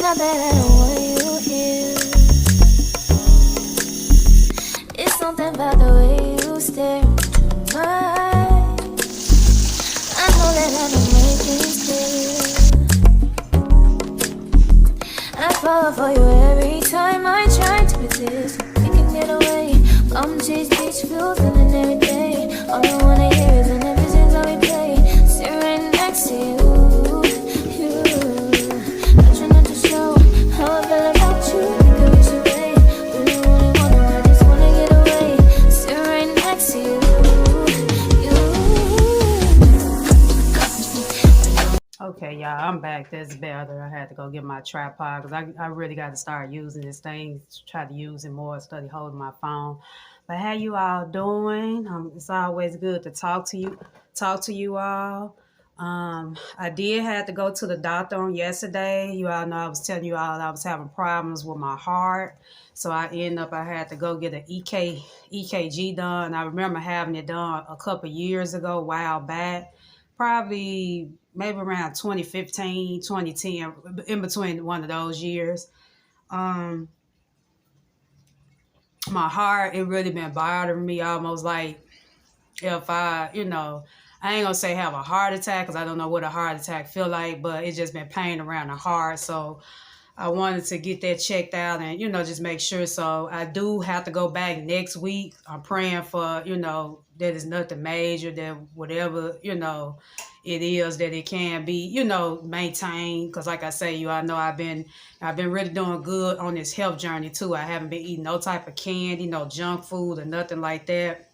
Not that I don't want you here. It's something about the way you stare into my eyes. I know that I don't make things clear. I fall for you every time I try to resist. We can get away. Come chase beach views and every day. All I wanna hear is an visions that we play. Sit right next to you. Okay, y'all, I'm back. That's better. I had to go get my tripod because I really got to start using this thing, try to use it more, study holding my phone. But how you all doing? It's always good to talk to you all. I did have to go to the doctor on yesterday. You all know I was telling you all I was having problems with my heart. So I had to go get an EKG done. I remember having it done a couple years ago, a while back, probably maybe around 2015, 2010, in between one of those years. My heart, it really been bothering me almost like if I ain't gonna say have a heart attack because I don't know what a heart attack feel like, but it's just been pain around the heart. So I wanted to get that checked out and, just make sure. So I do have to go back next week. I'm praying for, that it's nothing major, that whatever, it is, that it can be, maintained. Because like I say, I know I've been really doing good on this health journey too. I haven't been eating no type of candy, no junk food or nothing like that.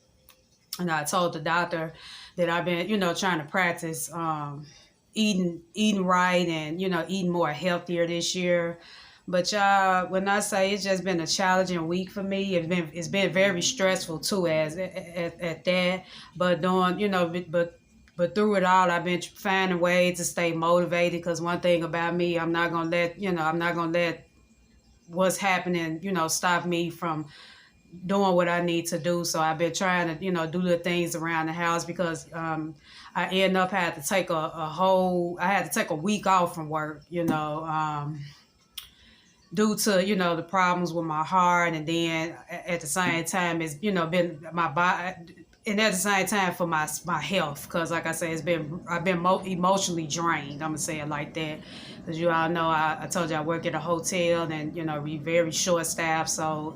And I told the doctor that I've been, trying to practice eating right and, eating more healthier this year. But y'all, when I say it's just been a challenging week for me, it's been very stressful too at that. But but through it all, I've been finding ways to stay motivated. Because one thing about me, I'm not gonna let what's happening, stop me from doing what I need to do. So I've been trying to, do the things around the house because I end up had to take a week off from work, due to, the problems with my heart. And then at the same time, it's, been my body. And at the same time for my health, because like I say, I've been emotionally drained. I'm gonna say it like that, because you all know I told you I work at a hotel and we very short staffed. So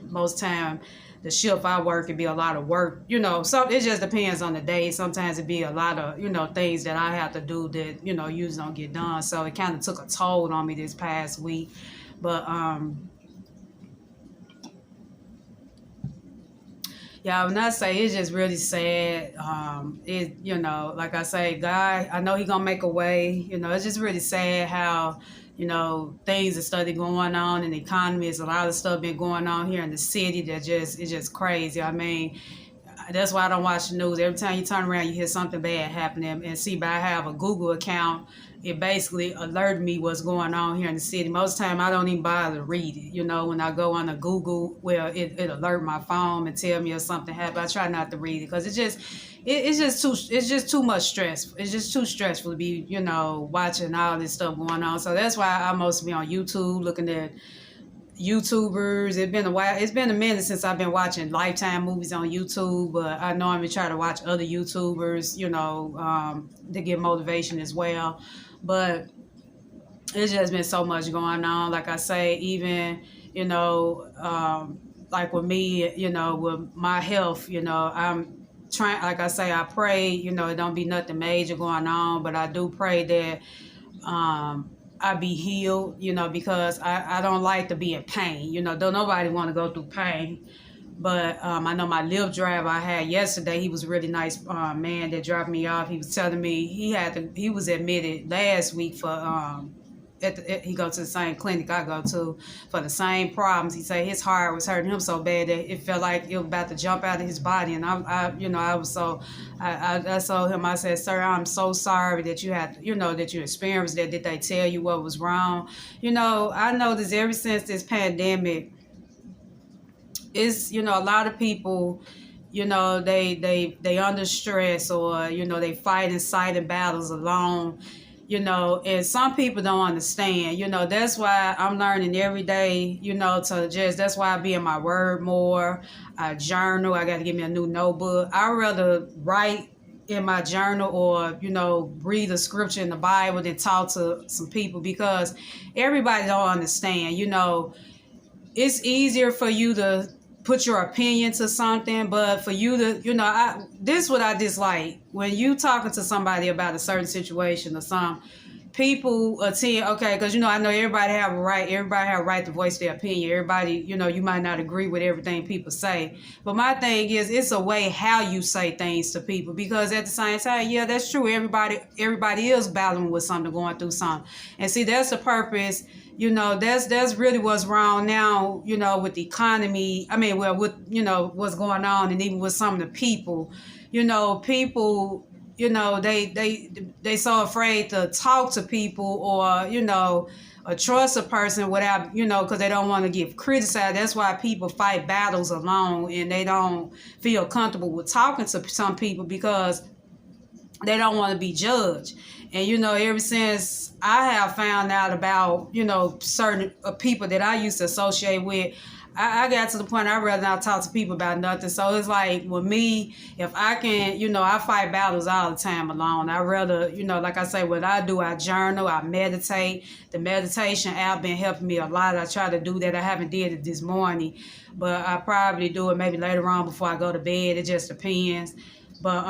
most time the shift I work, it be a lot of work. So it just depends on the day. Sometimes it be a lot of things that I have to do that usually don't get done. So it kind of took a toll on me this past week, but yeah, when I say it's just really sad, like I say, God, I know He gonna make a way. It's just really sad how, things are started going on in the economy. There's a lot of stuff been going on here in the city that it's just crazy. I mean, that's why I don't watch the news. Every time you turn around, you hear something bad happening. And see, but I have a Google account. It basically alerted me what's going on here in the city. Most of the time, I don't even bother to read it. When I go on a Google, well, it alert my phone and tell me if something happened. I try not to read it because it's just too much stress. It's just too stressful to be, watching all this stuff going on. So that's why I mostly be on YouTube looking at YouTubers. It's been a while. It's been a minute since I've been watching Lifetime movies on YouTube, but I normally try to watch other YouTubers, to get motivation as well. But it's just been so much going on. Like I say, even, like with me, with my health, I'm trying, like I say, I pray, it don't be nothing major going on, but I do pray that, I be healed, because I don't like to be in pain. Don't nobody want to go through pain. But I know my Lyft driver I had yesterday, he was a really nice man that dropped me off. He was telling me he was admitted last week for he go to the same clinic I go to for the same problems. He said his heart was hurting him so bad that it felt like it was about to jump out of his body. And I told him, I said, sir, I'm so sorry that you had, that you experienced that. Did they tell you what was wrong? I noticed ever since this pandemic, it's, a lot of people, they under stress, or, they fighting silent battles alone, and some people don't understand. That's why I'm learning every day, that's why I be in my word more. I journal. I got to give me a new notebook. I'd rather write in my journal or, read a scripture in the Bible than talk to some people, because everybody don't understand. It's easier for you to put your opinion to something, but for you to, this is what I dislike. When you talking to somebody about a certain situation or something, people attend, okay, because, I know everybody have a right to voice their opinion. Everybody, you might not agree with everything people say. But my thing is, it's a way how you say things to people, because at the same time, yeah, that's true. Everybody is battling with something, going through something. And see, that's the purpose. That's really what's wrong now, with the economy. I mean, well, with, what's going on, and even with some of the people, people, they so afraid to talk to people, or, or trust a person without, because they don't want to get criticized. That's why people fight battles alone, and they don't feel comfortable with talking to some people, because they don't want to be judged. And, ever since I have found out about, certain people that I used to associate with, I got to the point I'd rather not talk to people about nothing. So it's like, with me, if I can, I fight battles all the time alone. I'd rather, like I say, what I do, I journal, I meditate. The meditation app been helping me a lot. I try to do that. I haven't did it this morning, but I probably do it maybe later on before I go to bed. It just depends. But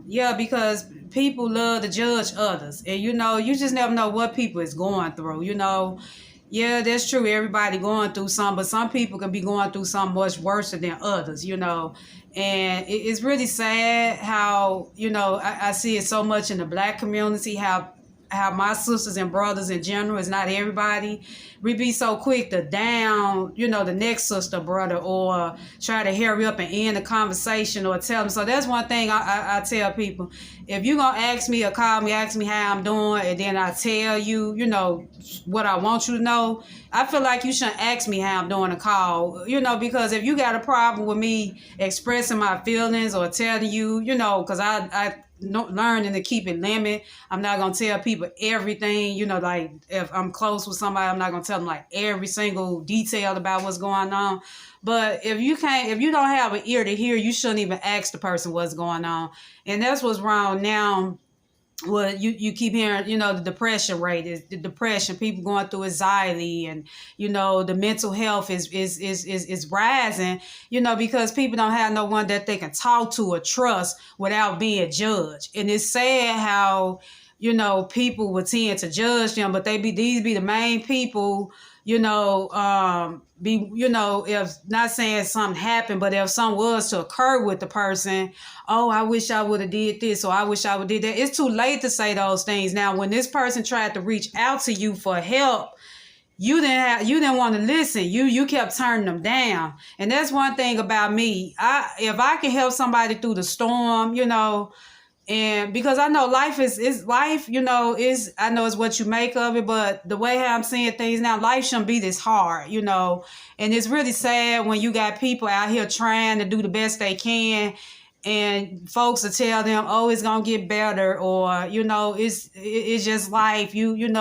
yeah, because people love to judge others, and you just never know what people is going through. Yeah, that's true. Everybody going through something, but some people can be going through something much worse than others. And it's really sad how I see it so much in the Black community, how my sisters and brothers in general, is not everybody. We be so quick to down, the next sister, brother, or try to hurry up and end the conversation or tell them. So that's one thing I tell people. If you're going to ask me or call me, ask me how I'm doing, and then I tell you, what I want you to know, I feel like you shouldn't ask me how I'm doing a call, because if you got a problem with me expressing my feelings or telling you, because I learning to keep it limit. I'm not going to tell people everything, like if I'm close with somebody, I'm not going to tell them like every single detail about what's going on. But if you don't have an ear to hear, you shouldn't even ask the person what's going on. And that's what's wrong now. Well, you keep hearing, the depression rate is the depression, people going through anxiety, and, the mental health is rising, because people don't have no one that they can talk to or trust without being judged. And it's sad how, people would tend to judge them, but these be the main people, if not saying something happened, but if something was to occur with the person, oh, I wish I would have did this, or I wish I would did that. It's too late to say those things. Now, when this person tried to reach out to you for help, you didn't want to listen. You kept turning them down. And that's one thing about me. If I can help somebody through the storm, and because I know life is life, I know it's what you make of it, but the way how I'm seeing things now, life shouldn't be this hard, and it's really sad when you got people out here trying to do the best they can, and folks will tell them, oh, it's gonna get better, or it's just life,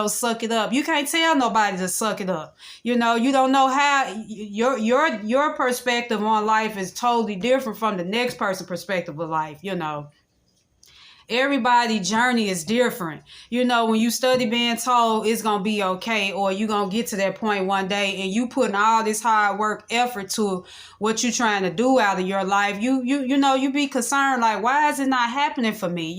suck it up. You can't tell nobody to suck it up. You don't know how your perspective on life is totally different from the next person's perspective of life. Everybody's journey is different. When you study being told it's going to be okay, or you're going to get to that point one day, and you putting all this hard work, effort to what you're trying to do out of your life, you be concerned, like, why is it not happening for me?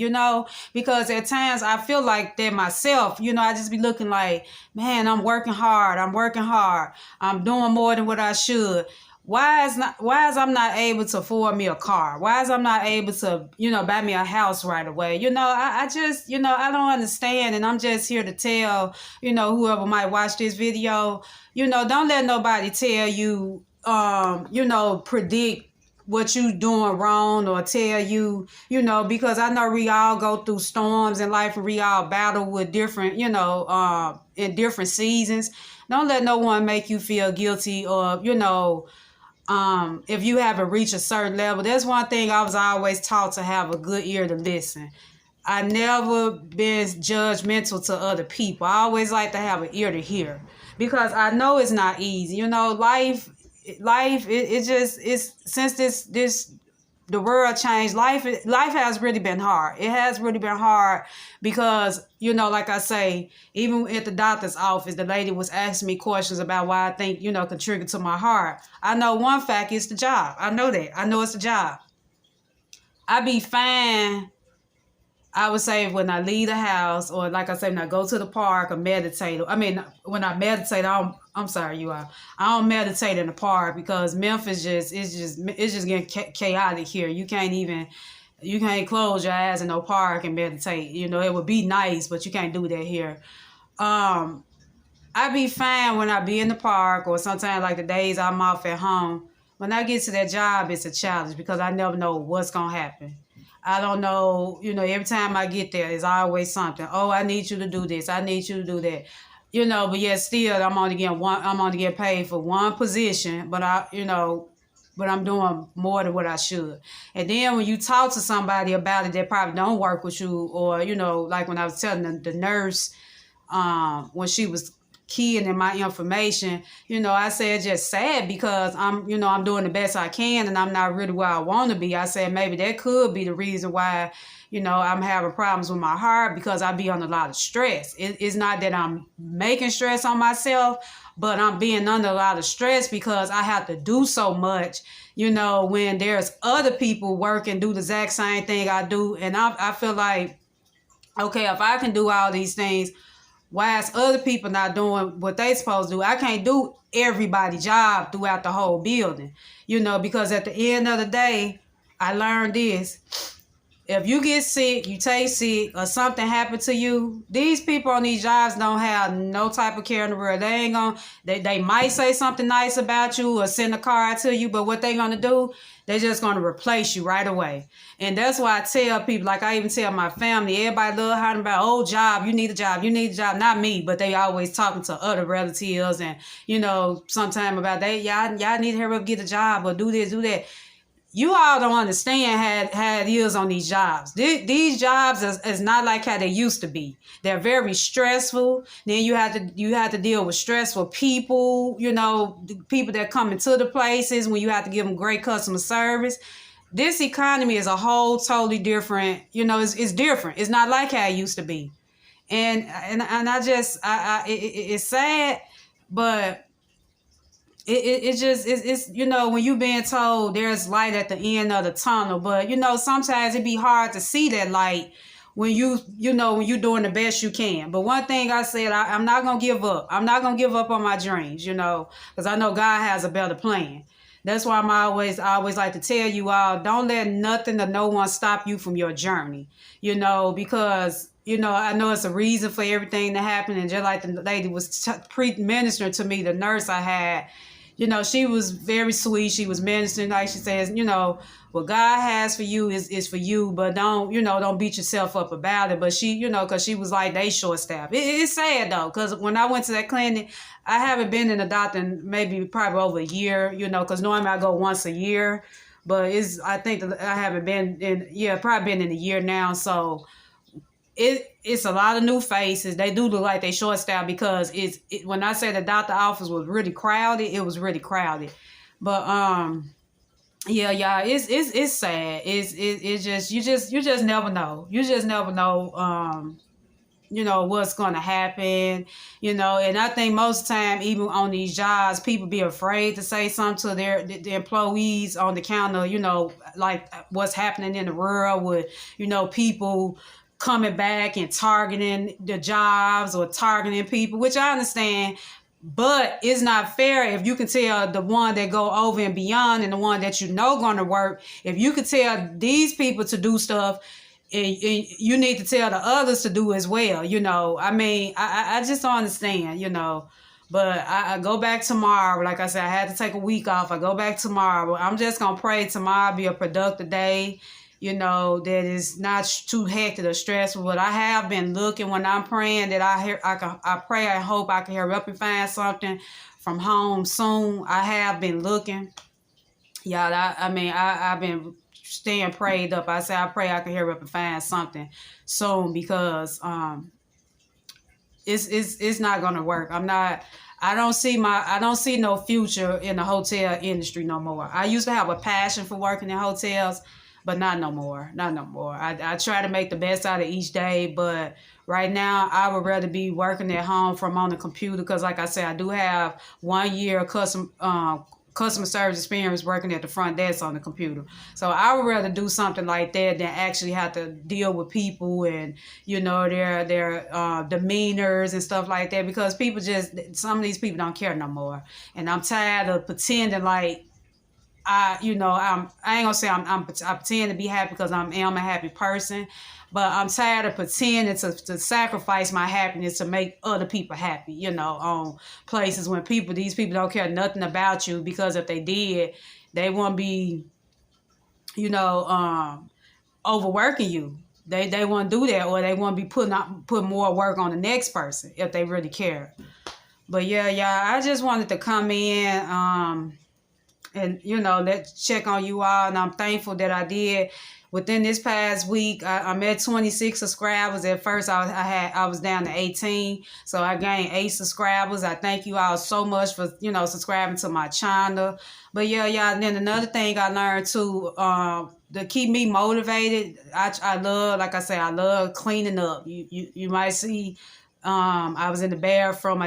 Because at times I feel like that myself, I just be looking like, man, I'm working hard. I'm doing more than what I should. why is I'm not able to afford me a car? Why is I'm not able to, buy me a house right away? I just, I don't understand. And I'm just here to tell, whoever might watch this video, don't let nobody tell you, predict what you doing wrong or tell you, because I know we all go through storms in life and we all battle with different, in different seasons. Don't let no one make you feel guilty or, if you haven't reached a certain level. That's one thing I was always taught, to have a good ear to listen. I never been judgmental to other people. I always like to have an ear to hear, because I know it's not easy. Life it's since the world changed, life has really been hard. It has really been hard because, like I say, even at the doctor's office, the lady was asking me questions about why I think, contribute to my heart. I know one fact is the job. I know that. I know it's the job. I be fine, I would say, when I leave the house, or like I said, when I go to the park or meditate. When I meditate, I'm sorry, you all. I don't meditate in the park because Memphis it's just getting chaotic here. You can't close your eyes in no park and meditate. It would be nice, but you can't do that here. I be fine when I be in the park, or sometimes like the days I'm off at home. When I get to that job, it's a challenge because I never know what's gonna happen. I don't know, every time I get there, there's always something. Oh, I need you to do this. I need you to do that. But yet still, I'm only getting paid for one position, but I'm doing more than what I should. And then when you talk to somebody about it that probably don't work with you, or, like when I was telling the nurse, when she was keying in my information, I said just sad because I'm doing the best I can and I'm not really where I want to be. I said maybe that could be the reason why, I'm having problems with my heart, because I be under a lot of stress. It's not that I'm making stress on myself, but I'm being under a lot of stress because I have to do so much, when there's other people working, do the exact same thing I do. And I feel like, okay, if I can do all these things, why is other people not doing what they supposed to do? I can't do everybody's job throughout the whole building, because at the end of the day, I learned this. If you get sick, you take sick, or something happened to you, these people on these jobs don't have no type of care in the world. They might say something nice about you or send a card to you, but what they gonna do? They're just gonna replace you right away. And that's why I tell people, like I even tell my family, everybody love hearing about, oh, job, you need a job, not me, but they always talking to other relatives and, sometime about that, y'all need to hurry up, get a job, or do this, do that. You all don't understand how it is on these jobs. These jobs is not like how they used to be. They're very stressful. Then you have to deal with stressful people, people that come into the places when you have to give them great customer service. This economy is a whole totally different, it's different. It's not like how it used to be. And it's sad, but it's when you're being told there's light at the end of the tunnel, but sometimes it be hard to see that light when when you're doing the best you can. But one thing I said, I'm not gonna give up. I'm not gonna give up on my dreams, because I know God has a better plan. That's why I always like to tell you all, don't let nothing or no one stop you from your journey, because I know it's a reason for everything to happen. And just like the lady was ministering to me, the nurse I had, she was very sweet. She was ministering, like she says, what God has for you is for you, but don't beat yourself up about it. But she, because she was like, they short staff. It's sad though, because when I went to that clinic, I haven't been in the doctor in probably over a year, because normally I go once a year, but I think that I haven't been probably been in a year now. So it's a lot of new faces. They do look like they short staffed, because when I say the doctor office was really crowded, it was really crowded. But y'all, it's sad. It's just you just never know. You just never know. What's gonna happen. And I think most of the time, even on these jobs, people be afraid to say something to the employees on the counter. Like what's happening in the world with people coming back and targeting the jobs or targeting people, which I understand. But it's not fair if you can tell the one that go over and beyond and the one that you know going to work. If you can tell these people to do stuff, and you need to tell the others to do as well. You know, I mean, I just don't understand. You know, but I go back tomorrow. Like I said, I had to take a week off. I go back tomorrow. I'm just gonna pray tomorrow be a productive day. You know, that is not too hectic or stressful. But I have been looking when I'm praying that I pray and hope I can hurry up and find something from home soon. I have been looking. Yeah, I've been staying prayed up. I say I pray I can hurry up and find something soon because it's not gonna work. I don't see no future in the hotel industry no more. I used to have a passion for working in hotels, but not no more. Not no more. I try to make the best out of each day, but right now I would rather be working at home from on the computer because, like I said, I do have 1 year of customer service experience working at the front desk on the computer. So I would rather do something like that than actually have to deal with people and, you know, their demeanors and stuff like that, because some of these people don't care no more. And I'm tired of pretending like I ain't gonna say I pretend to be happy because I am a happy person, but I'm tired of pretending to sacrifice my happiness to make other people happy, you know, on places when these people don't care nothing about you, because if they did, they won't be, you know, overworking you. They won't do that, or they won't be put more work on the next person if they really care. But yeah, I just wanted to come in, and, you know, let's check on you all. And I'm thankful that I did. Within this past week, I'm at 26 subscribers. At first, I was down to 18. So I gained 8 subscribers. I thank you all so much for, you know, subscribing to my channel. But yeah, and then another thing I learned too, to keep me motivated, I love, like I say, I love cleaning up. You might see, I was in the bathroom.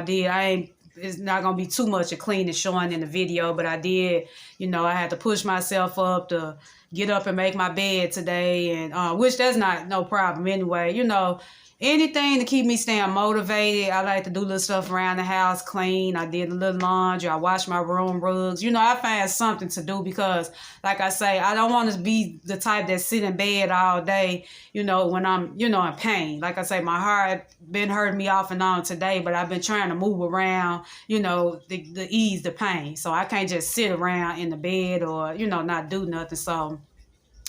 It's not going to be too much of cleaning showing in the video, but I did, you know, I had to push myself up to get up and make my bed today, and which that's not no problem anyway. You know, anything to keep me staying motivated. I like to do little stuff around the house, clean. I did a little laundry. I washed my room rugs. You know, I find something to do because, like I say, I don't want to be the type that sit in bed all day, you know, when I'm, you know, in pain. Like I say, my heart been hurting me off and on today, but I've been trying to move around, you know, to ease the pain. So I can't just sit around in the bed or, you know, not do nothing. So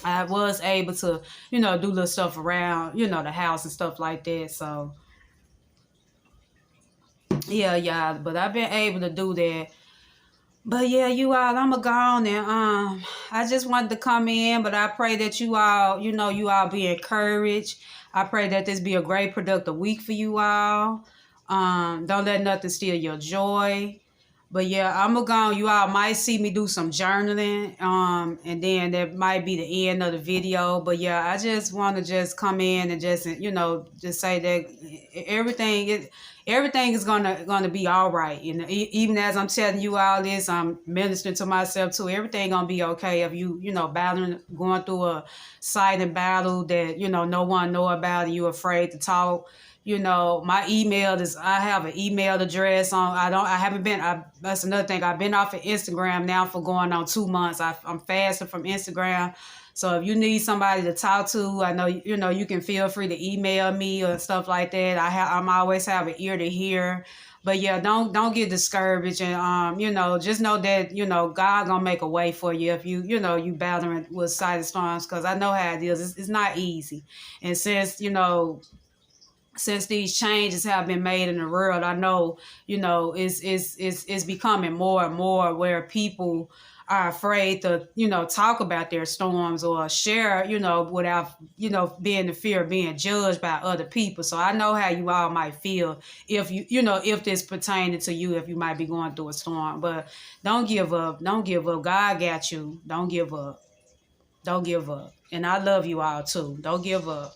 I was able to, you know, do little stuff around, you know, the house and stuff like that. So, yeah, but I've been able to do that. But yeah, you all, I'm going to go on and I just wanted to come in, but I pray that you all, you know, you all be encouraged. I pray that this be a great productive week for you all. Don't let nothing steal your joy. But yeah, I'm going to go on. You all might see me do some journaling, and then that might be the end of the video. But yeah, I just want to just come in and just, you know, just say that everything is gonna be all right. And even as I'm telling you all this, I'm ministering to myself too. Everything gonna be okay. If you know, going through a silent battle that, you know, no one know about and you're afraid to talk. You know, my I have an email address on. That's another thing. I've been off of Instagram now for going on 2 months. I'm fasting from Instagram. So if you need somebody to talk to, I know, you know, you can feel free to email me or stuff like that. I'm always have an ear to hear. But yeah, don't get discouraged, and you know, just know that, you know, God gonna make a way for you if you know, you battling with silent storms, because I know how it is. It's not easy. And since, you know, since these changes have been made in the world, I know, you know, it's becoming more and more where people are afraid to, you know, talk about their storms or share, you know, without, you know, being the fear of being judged by other people. So I know how you all might feel if you know, if this pertaining to you, if you might be going through a storm. But don't give up. Don't give up. God got you. Don't give up. Don't give up. And I love you all too. Don't give up.